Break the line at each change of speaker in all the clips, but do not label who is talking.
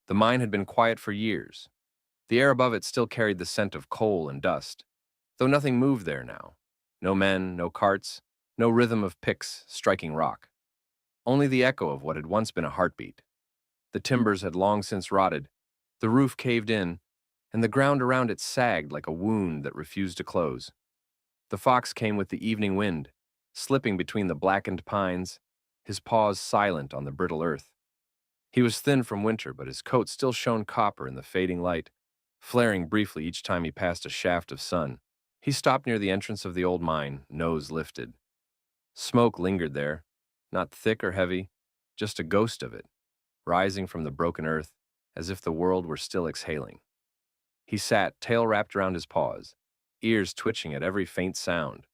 The mine had been quiet for years. The air above it still carried the scent of coal and dust, though nothing moved there now. No men, no carts, no rhythm of picks striking rock. Only the echo of what had once been a heartbeat. The timbers had long since rotted, the roof caved in, and the ground around it sagged like a wound that refused to close. The fox came with the evening wind, slipping between the blackened pines, his paws silent on the brittle earth. He was thin from winter, but his coat still shone copper in the fading light, flaring briefly each time he passed a shaft of sun. He stopped near the entrance of the old mine, nose lifted. Smoke lingered there, not thick or heavy, just a ghost of it, rising from the broken earth as if the world were still exhaling. He sat, tail wrapped around his paws, ears twitching at every faint sound.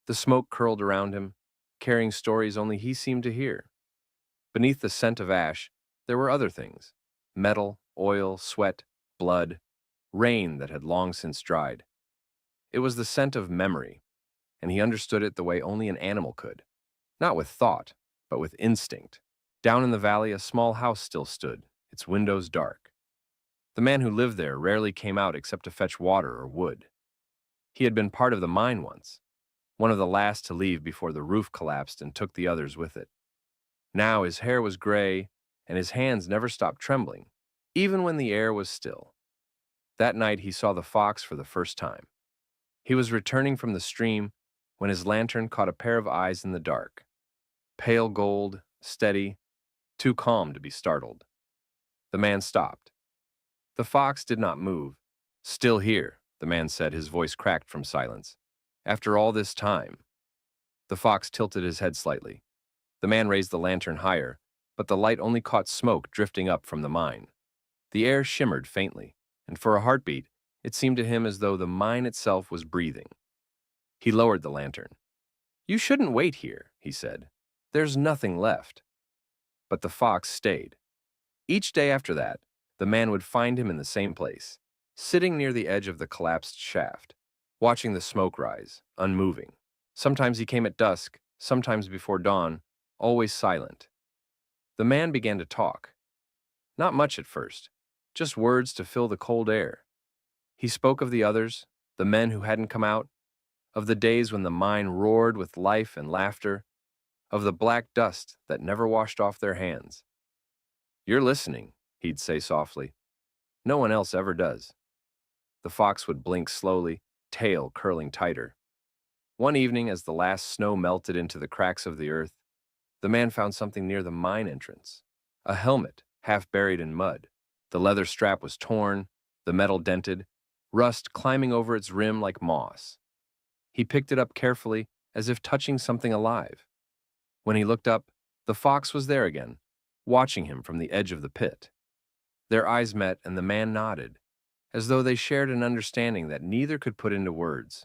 The smoke curled around him, carrying stories only he seemed to hear. Beneath the scent of ash, there were other things: metal, oil, sweat, blood, rain that had long since dried. It was the scent of memory, and he understood it the way only an animal could. Not with thought, but with instinct. Down in the valley, a small house still stood, its windows dark. The man who lived there rarely came out except to fetch water or wood. He had been part of the mine once, one of the last to leave before the roof collapsed and took the others with it. Now his hair was gray, and his hands never stopped trembling, even when the air was still. That night he saw the fox for the first time. He was returning from the stream when his lantern caught a pair of eyes in the dark. Pale gold, steady, too calm to be startled. The man stopped. The fox did not move. "Still here," the man said, his voice cracked from silence. "After all this time." The fox tilted his head slightly. The man raised the lantern higher, but the light only caught smoke drifting up from the mine. The air shimmered faintly, and for a heartbeat, it seemed to him as though the mine itself was breathing. He lowered the lantern. "You shouldn't wait here," he said. "There's nothing left." But the fox stayed. Each day after that, the man would find him in the same place, sitting near the edge of the collapsed shaft, watching the smoke rise, unmoving. Sometimes he came at dusk, sometimes before dawn, always silent. The man began to talk. Not much at first, just words to fill the cold air. He spoke of the others, the men who hadn't come out, of the days when the mine roared with life and laughter, of the black dust that never washed off their hands. "You're listening," he'd say softly. "No one else ever does." The fox would blink slowly, tail curling tighter. One evening, as the last snow melted into the cracks of the earth, the man found something near the mine entrance. A helmet, half buried in mud. The leather strap was torn, the metal dented, rust climbing over its rim like moss. He picked it up carefully, as if touching something alive. When he looked up, the fox was there again, watching him from the edge of the pit. Their eyes met, and the man nodded, as though they shared an understanding that neither could put into words.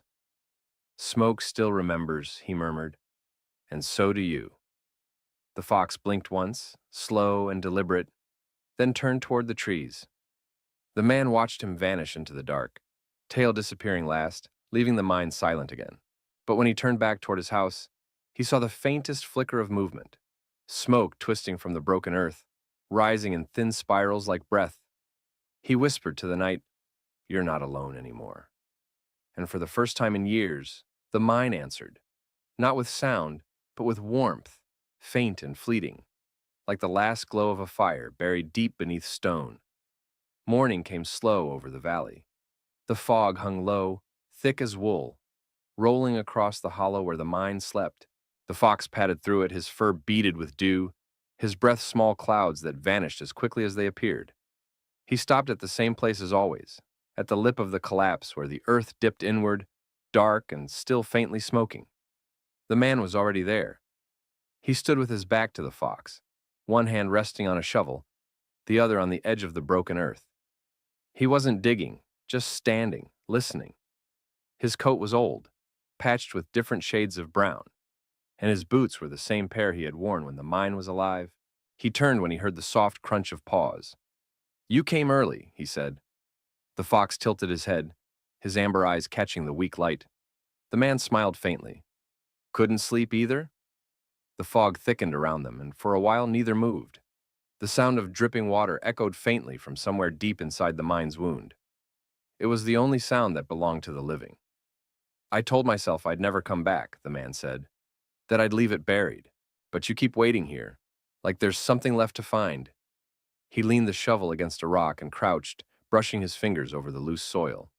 "Smoke still remembers," he murmured, "and so do you." The fox blinked once, slow and deliberate, then turned toward the trees. The man watched him vanish into the dark, tail disappearing last, leaving the mine silent again. But when he turned back toward his house, he saw the faintest flicker of movement, smoke twisting from the broken earth, rising in thin spirals like breath. He whispered to the night, "You're not alone anymore." And for the first time in years, the mine answered, not with sound, but with warmth, faint and fleeting, like the last glow of a fire buried deep beneath stone. Morning came slow over the valley. The fog hung low, thick as wool, rolling across the hollow where the mine slept. The fox padded through it, his fur beaded with dew, his breath small clouds that vanished as quickly as they appeared. He stopped at the same place as always, at the lip of the collapse where the earth dipped inward, dark and still faintly smoking. The man was already there. He stood with his back to the fox, one hand resting on a shovel, the other on the edge of the broken earth. He wasn't digging, just standing, listening. His coat was old, patched with different shades of brown, and his boots were the same pair he had worn when the mine was alive. He turned when he heard the soft crunch of paws. "You came early," he said. The fox tilted his head, his amber eyes catching the weak light. The man smiled faintly. "Couldn't sleep either?" The fog thickened around them, and for a while neither moved. The sound of dripping water echoed faintly from somewhere deep inside the mind's wound. It was the only sound that belonged to the living. I told myself I'd never come back, the man said, that I'd leave it buried. But you keep waiting here, like there's something left to find. He leaned the shovel against a rock and crouched, brushing his fingers over the loose soil.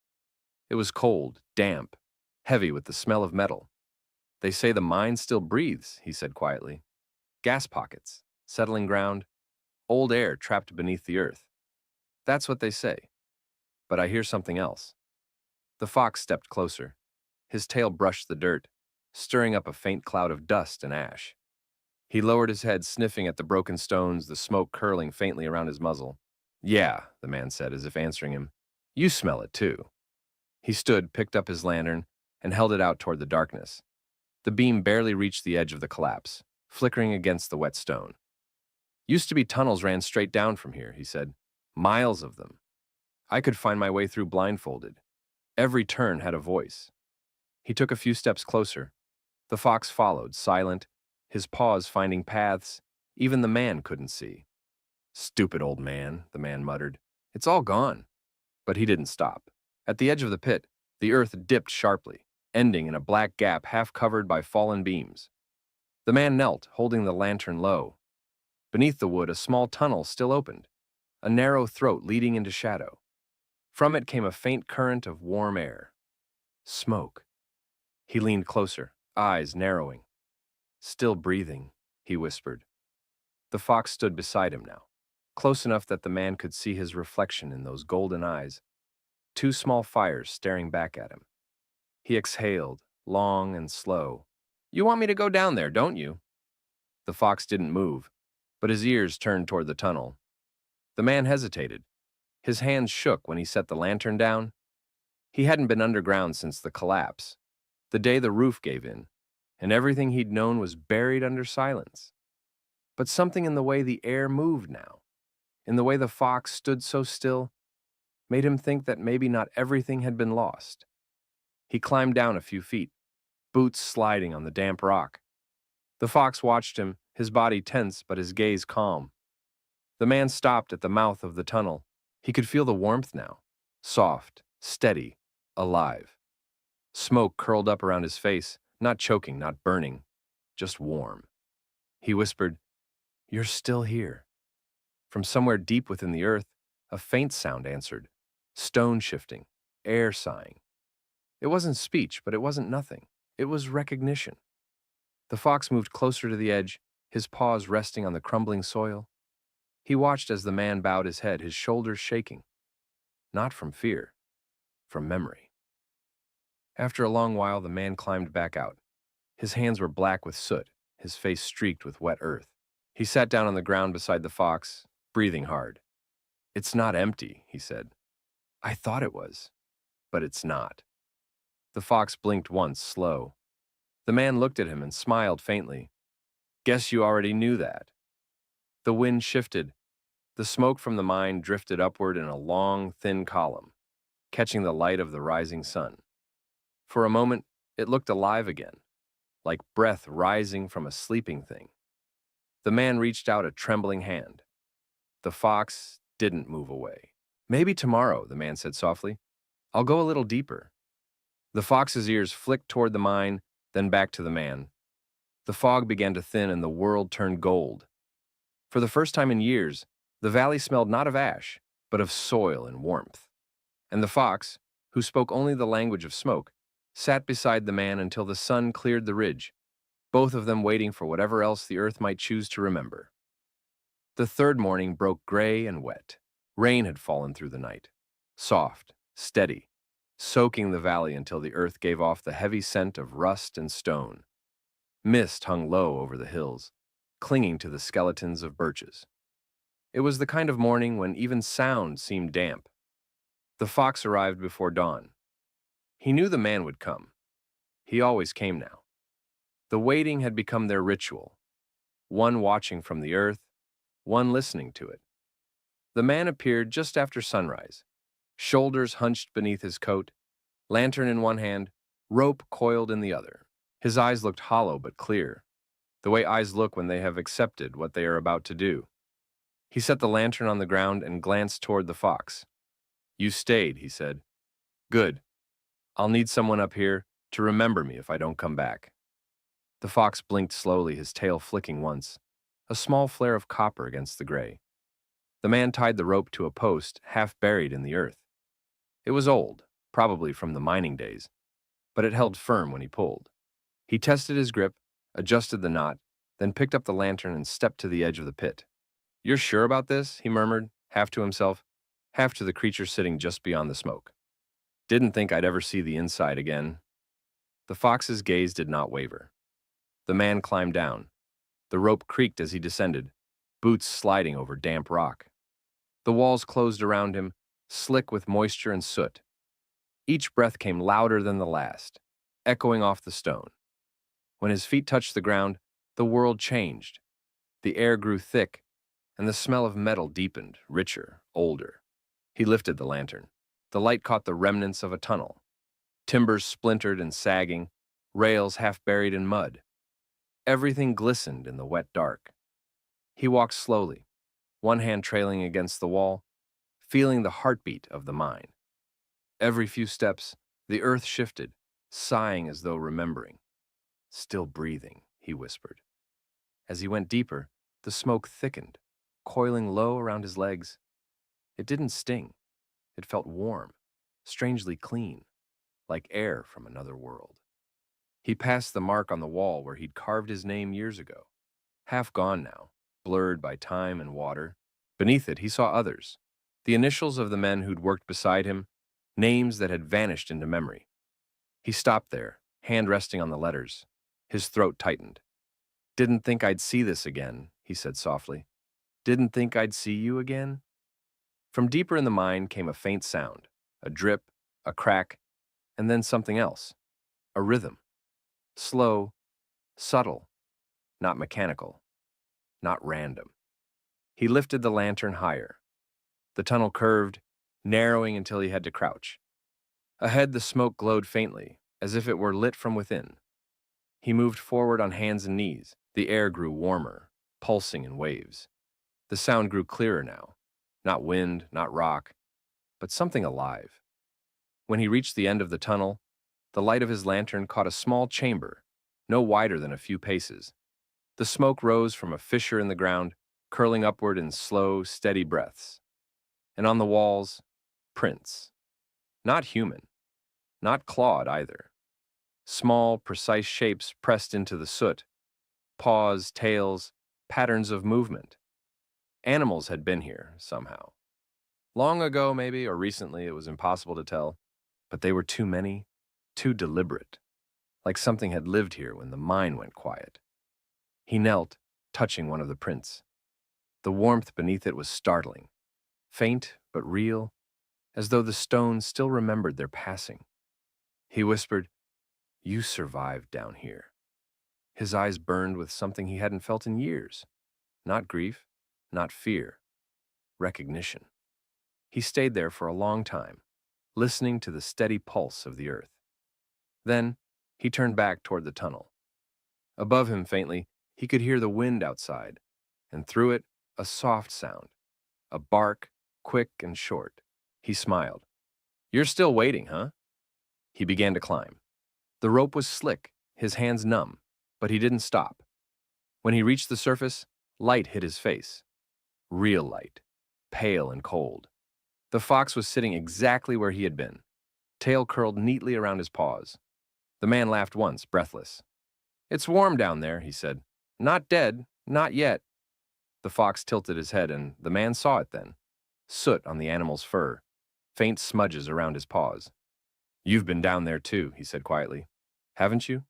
It was cold, damp, heavy with the smell of metal. They say the mine still breathes, he said quietly. Gas pockets, settling ground, old air trapped beneath the earth. That's what they say. But I hear something else. The fox stepped closer. His tail brushed the dirt, stirring up a faint cloud of dust and ash. He lowered his head, sniffing at the broken stones, the smoke curling faintly around his muzzle. Yeah, the man said, as if answering him. You smell it too. He stood, picked up his lantern, and held it out toward the darkness. The beam barely reached the edge of the collapse, flickering against the wet stone. Used to be tunnels ran straight down from here, he said. Miles of them. I could find my way through blindfolded. Every turn had a voice. He took a few steps closer. The fox followed, silent, his paws finding paths even the man couldn't see. Stupid old man, the man muttered. It's all gone. But he didn't stop. At the edge of the pit, the earth dipped sharply, ending in a black gap half covered by fallen beams. The man knelt, holding the lantern low. Beneath the wood, a small tunnel still opened, a narrow throat leading into shadow. From it came a faint current of warm air. Smoke. He leaned closer, eyes narrowing. Still breathing, he whispered. The fox stood beside him now, close enough that the man could see his reflection in those golden eyes, two small fires staring back at him. He exhaled, long and slow. You want me to go down there, don't you? The fox didn't move, but his ears turned toward the tunnel. The man hesitated. His hands shook when he set the lantern down. He hadn't been underground since the collapse, the day the roof gave in, and everything he'd known was buried under silence. But something in the way the air moved now, in the way the fox stood so still, made him think that maybe not everything had been lost. He climbed down a few feet, boots sliding on the damp rock. The fox watched him, his body tense but his gaze calm. The man stopped at the mouth of the tunnel. He could feel the warmth now, soft, steady, alive. Smoke curled up around his face, not choking, not burning, just warm. He whispered, You're still here. From somewhere deep within the earth, a faint sound answered, stone shifting, air sighing. It wasn't speech, but it wasn't nothing. It was recognition. The fox moved closer to the edge, his paws resting on the crumbling soil. He watched as the man bowed his head, his shoulders shaking. Not from fear, from memory. After a long while, the man climbed back out. His hands were black with soot, his face streaked with wet earth. He sat down on the ground beside the fox, breathing hard. It's not empty, he said. I thought it was, but it's not. The fox blinked once, slow. The man looked at him and smiled faintly. Guess you already knew that. The wind shifted. The smoke from the mine drifted upward in a long, thin column, catching the light of the rising sun. For a moment, it looked alive again, like breath rising from a sleeping thing. The man reached out a trembling hand. The fox didn't move away. Maybe tomorrow, the man said softly. I'll go a little deeper. The fox's ears flicked toward the mine, then back to the man. The fog began to thin and the world turned gold. For the first time in years, the valley smelled not of ash, but of soil and warmth. And the fox, who spoke only the language of smoke, sat beside the man until the sun cleared the ridge, both of them waiting for whatever else the earth might choose to remember. The third morning broke gray and wet. Rain had fallen through the night, soft, steady, soaking the valley until the earth gave off the heavy scent of rust and stone. Mist hung low over the hills, clinging to the skeletons of birches. It was the kind of morning when even sound seemed damp. The fox arrived before dawn. He knew the man would come. He always came now. The waiting had become their ritual, one watching from the earth, one listening to it. The man appeared just after sunrise, shoulders hunched beneath his coat, lantern in one hand, rope coiled in the other. His eyes looked hollow but clear, the way eyes look when they have accepted what they are about to do. He set the lantern on the ground and glanced toward the fox. You stayed, he said. Good. I'll need someone up here to remember me if I don't come back. The fox blinked slowly, his tail flicking once, a small flare of copper against the gray. The man tied the rope to a post half buried in the earth. It was old, probably from the mining days, but it held firm when he pulled. He tested his grip, adjusted the knot, then picked up the lantern and stepped to the edge of the pit. You're sure about this? He murmured, half to himself, half to the creature sitting just beyond the smoke. Didn't think I'd ever see the inside again. The fox's gaze did not waver. The man climbed down. The rope creaked as he descended, boots sliding over damp rock. The walls closed around him, slick with moisture and soot. Each breath came louder than the last, echoing off the stone. When his feet touched the ground, the world changed. The air grew thick, and the smell of metal deepened, richer, older. He lifted the lantern. The light caught the remnants of a tunnel. Timbers splintered and sagging, rails half buried in mud. Everything glistened in the wet dark. He walked slowly, one hand trailing against the wall, feeling the heartbeat of the mine. Every few steps, the earth shifted, sighing as though remembering. Still breathing, he whispered. As he went deeper, the smoke thickened, coiling low around his legs. It didn't sting. It felt warm, strangely clean, like air from another world. He passed the mark on the wall where he'd carved his name years ago, half gone now, blurred by time and water. Beneath it, he saw others, the initials of the men who'd worked beside him, names that had vanished into memory. He stopped there, hand resting on the letters. His throat tightened. Didn't think I'd see this again, he said softly. Didn't think I'd see you again? From deeper in the mine came a faint sound, a drip, a crack, and then something else, a rhythm. Slow, subtle, not mechanical, not random. He lifted the lantern higher. The tunnel curved, narrowing until he had to crouch. Ahead, the smoke glowed faintly, as if it were lit from within. He moved forward on hands and knees. The air grew warmer, pulsing in waves. The sound grew clearer now. Not wind, not rock, but something alive. When he reached the end of the tunnel, the light of his lantern caught a small chamber, no wider than a few paces. The smoke rose from a fissure in the ground, curling upward in slow, steady breaths. And on the walls, prints. Not human, not clawed either. Small, precise shapes pressed into the soot. Paws, tails, patterns of movement. Animals had been here, somehow. Long ago, maybe, or recently, it was impossible to tell. But they were too many, too deliberate. Like something had lived here when the mine went quiet. He knelt, touching one of the prints. The warmth beneath it was startling. Faint, but real, as though the stone still remembered their passing. He whispered, "You survived down here." His eyes burned with something he hadn't felt in years. Not grief, not fear. Recognition. He stayed there for a long time, listening to the steady pulse of the earth. Then, he turned back toward the tunnel. Above him, faintly, he could hear the wind outside, and through it, a soft sound. A bark, quick and short. He smiled. "You're still waiting, huh?" He began to climb. The rope was slick, his hands numb, but he didn't stop. When he reached the surface, light hit his face. Real light, pale and cold. The fox was sitting exactly where he had been, tail curled neatly around his paws. The man laughed once, breathless. "It's warm down there," he said. "Not dead, not yet." The fox tilted his head, and the man saw it then. Soot on the animal's fur, faint smudges around his paws. "You've been down there too," he said quietly. "Haven't you?"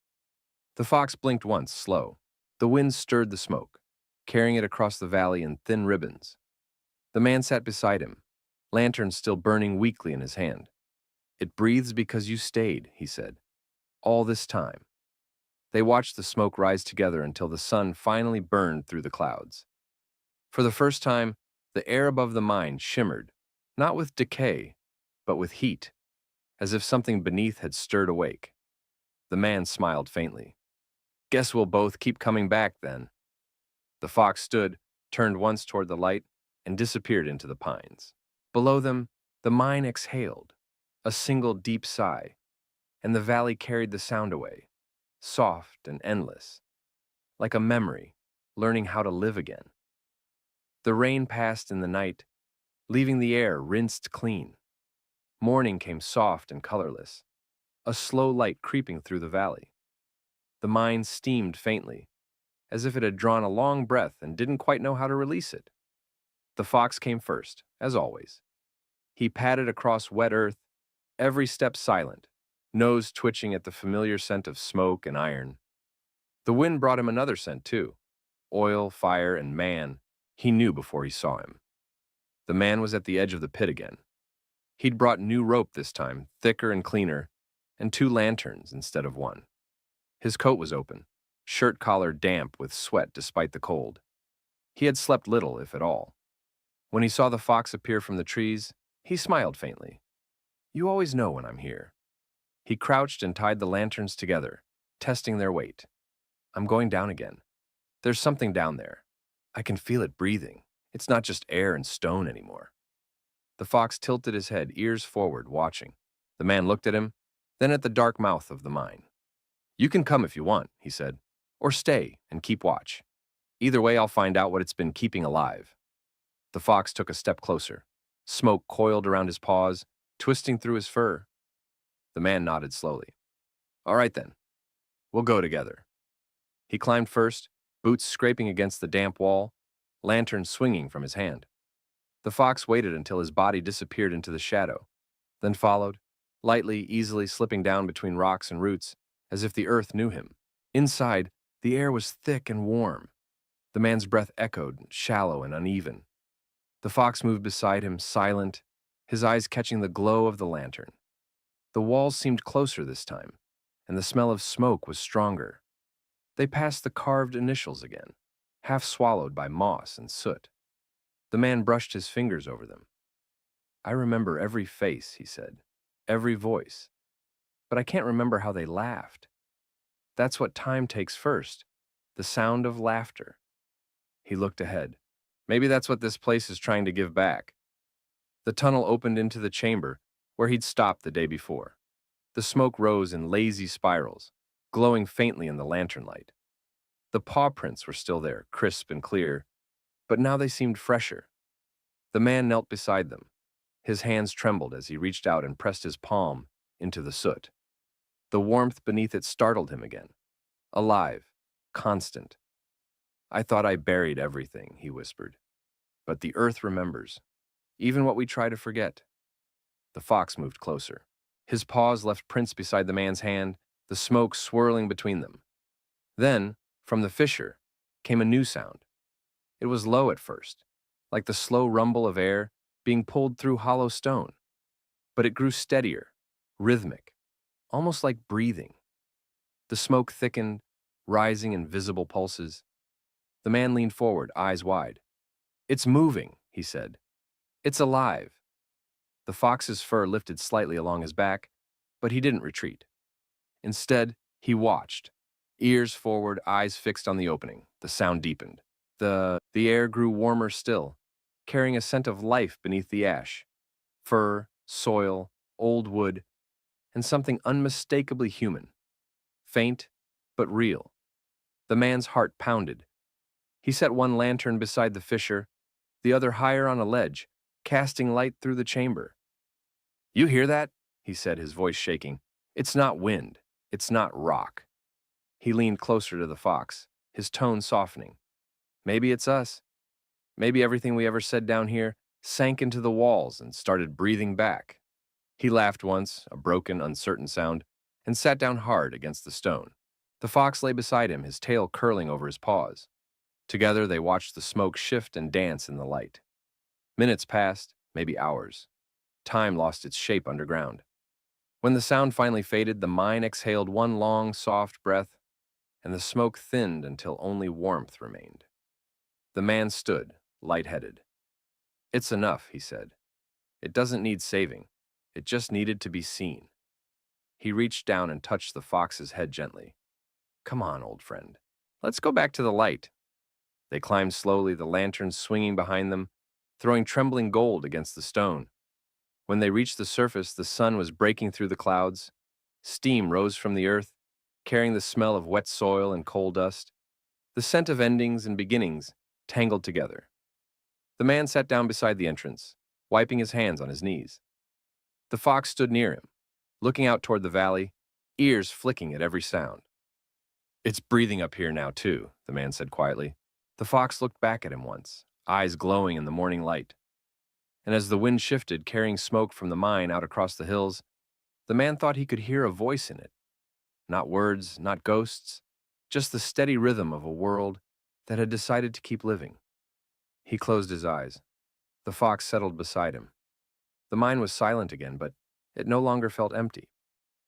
The fox blinked once, slow. The wind stirred the smoke, carrying it across the valley in thin ribbons. The man sat beside him, lantern still burning weakly in his hand. "It breathes because you stayed," he said. "All this time." They watched the smoke rise together until the sun finally burned through the clouds. For the first time, the air above the mine shimmered, not with decay, but with heat, as if something beneath had stirred awake. The man smiled faintly. "Guess we'll both keep coming back, then." The fox stood, turned once toward the light, and disappeared into the pines. Below them, the mine exhaled, a single deep sigh, and the valley carried the sound away, soft and endless, like a memory, learning how to live again. The rain passed in the night, leaving the air rinsed clean. Morning came soft and colorless, a slow light creeping through the valley. The mine steamed faintly, as if it had drawn a long breath and didn't quite know how to release it. The fox came first, as always. He padded across wet earth, every step silent, nose twitching at the familiar scent of smoke and iron. The wind brought him another scent, too. Oil, fire, and man he knew before he saw him. The man was at the edge of the pit again. He'd brought new rope this time, thicker and cleaner, and 2 lanterns instead of 1. His coat was open, shirt collar damp with sweat despite the cold. He had slept little, if at all. When he saw the fox appear from the trees, he smiled faintly. "You always know when I'm here." He crouched and tied the lanterns together, testing their weight. "I'm going down again. There's something down there. I can feel it breathing. It's not just air and stone anymore." The fox tilted his head, ears forward, watching. The man looked at him, then at the dark mouth of the mine. "You can come if you want," he said, "or stay and keep watch. Either way, I'll find out what it's been keeping alive." The fox took a step closer. Smoke coiled around his paws, twisting through his fur. The man nodded slowly. "All right then, we'll go together." He climbed first, boots scraping against the damp wall, lantern swinging from his hand. The fox waited until his body disappeared into the shadow, then followed, lightly, easily slipping down between rocks and roots, as if the earth knew him. Inside, the air was thick and warm. The man's breath echoed, shallow and uneven. The fox moved beside him, silent, his eyes catching the glow of the lantern. The walls seemed closer this time, and the smell of smoke was stronger. They passed the carved initials again, half swallowed by moss and soot. The man brushed his fingers over them. "I remember every face," he said, "every voice. But I can't remember how they laughed. That's what time takes first, the sound of laughter." He looked ahead. Maybe that's what this place is trying to give back. The tunnel opened into the chamber where he'd stopped the day before. The smoke rose in lazy spirals, glowing faintly in the lantern light. The paw prints were still there, crisp and clear, but now they seemed fresher. The man knelt beside them. His hands trembled as he reached out and pressed his palm into the soot. The warmth beneath it startled him again. Alive, constant. "I thought I buried everything," he whispered. "But the earth remembers, even what we try to forget." The fox moved closer. His paws left prints beside the man's hand, the smoke swirling between them. Then, from the fissure, came a new sound. It was low at first, like the slow rumble of air being pulled through hollow stone. But it grew steadier, rhythmic, almost like breathing. The smoke thickened, rising in visible pulses. The man leaned forward, eyes wide. "It's moving," he said. "It's alive." The fox's fur lifted slightly along his back, but he didn't retreat. Instead, he watched, ears forward, eyes fixed on the opening. The sound deepened. The air grew warmer still, carrying a scent of life beneath the ash. Fur, soil, old wood, and something unmistakably human. Faint, but real. The man's heart pounded. He set one lantern beside the fissure, the other higher on a ledge, casting light through the chamber. "You hear that?" he said, his voice shaking. "It's not wind. It's not rock." He leaned closer to the fox, his tone softening. "Maybe it's us. Maybe everything we ever said down here sank into the walls and started breathing back." He laughed once, a broken, uncertain sound, and sat down hard against the stone. The fox lay beside him, his tail curling over his paws. Together they watched the smoke shift and dance in the light. Minutes passed, maybe hours. Time lost its shape underground. When the sound finally faded, the mine exhaled one long, soft breath, and the smoke thinned until only warmth remained. The man stood, lightheaded. "It's enough," he said. "It doesn't need saving. It just needed to be seen." He reached down and touched the fox's head gently. "Come on, old friend. Let's go back to the light." They climbed slowly, the lanterns swinging behind them, throwing trembling gold against the stone. When they reached the surface, the sun was breaking through the clouds. Steam rose from the earth, carrying the smell of wet soil and coal dust. The scent of endings and beginnings tangled together. The man sat down beside the entrance, wiping his hands on his knees. The fox stood near him, looking out toward the valley, ears flicking at every sound. "It's breathing up here now, too," the man said quietly. The fox looked back at him once, eyes glowing in the morning light. And as the wind shifted, carrying smoke from the mine out across the hills, the man thought he could hear a voice in it. Not words, not ghosts, just the steady rhythm of a world that had decided to keep living. He closed his eyes. The fox settled beside him. The mine was silent again, but it no longer felt empty.